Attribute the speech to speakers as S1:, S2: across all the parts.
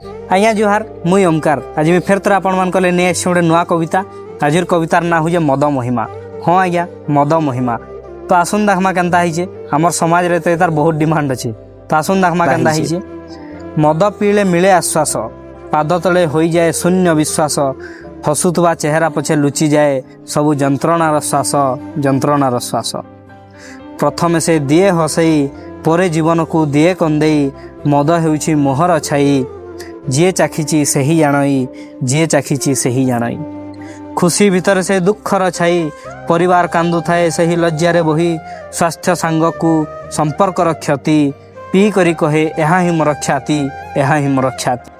S1: आज्ञा जुहार मुई ओमकार आज भी फेर थोड़ा आपण मान कले नेक्स्ट गोटे नुआ कविता आज कवितार ना हो मद महिमा। हाँ आज्ञा मद महिमा तो आसुन देखमा केनता है आमर समाज रे तो तार बहुत डिमांड अच्छे तो आसुन देखमा केनता है मद पीले मिले आश्वास पाद तले हो जाए शून्य विश्वास हसुवा चेहरा पछे लुचि जाए सबू जंत्रणार श्वास प्रथमे से दिए हसई परे जीवन को दिए कंदेई मद हेउछि मोहर छाई जी चाखिची से ही जानई जी चाखिची से ही जानई खुशी भीतर से दुखर छाई परिवार कांदु थाए सही लज्जारे बही स्वास्थ्य सांग को संपर्कर क्षति पी करी कहे ଏହା ହିଁ ମୋର ଖ୍ୟାତି ଏହା ହିଁ ମୋର ଖ୍ୟାତି।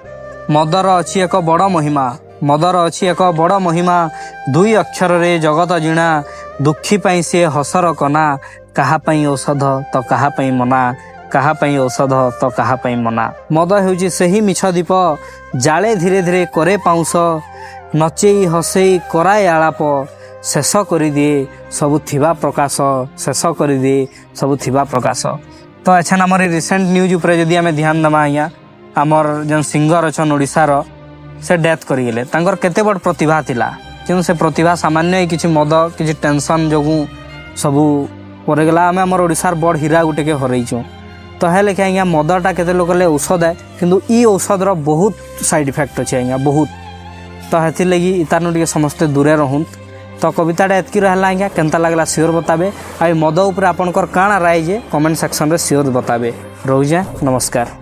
S1: ମଦର ଅଛି ଏକ ବଡ଼ महिमा मदर अछि एक बड़ महिमा दुई अक्षर रे जगत जिणा दुखी पाई से हसर कना कहा पाई औषध तो कहा पाई मना कहा पाई औषध तो कहा पाई मना। मद हेउछि सही मिछ दीप जाले धीरे धीरे करे पाउस नचेई हसेई कराए आलाप शेष कर दिए सबु थिबा प्रकाश शेष कर दिए सबु थिबा प्रकाश। तो अच्छा आम रिसेंट न्यूज उपर जदि आम ध्यान देमा आज्ञा आमर जो सिंगर अच्छा ओडिशार से डेथ करिगले तांकर केते बड़ प्रतिभा थिला कि से प्रतिभा सामान्य किसी मद किसी टेंशन जो सबू परेगला आम आम ओडिशार बड़ हीरा गुटे के हरईचु। तो है लेकिन आज्ञा मदटा केते लोक औषध है किंतु ई औषधर बहुत साइड इफेक्ट अच्छे आज्ञा बहुत। तो हेथि लगी इतारनु टिके समस्ते दूरे रहूँ। तो कविताटा एतकी रहा आज्ञा केनता लगला सियोर बताबे आ मद उपर आपनकर काଣା राय जे कमेंट सेक्शन रे सियोर बताबे। रहुजे नमस्कार।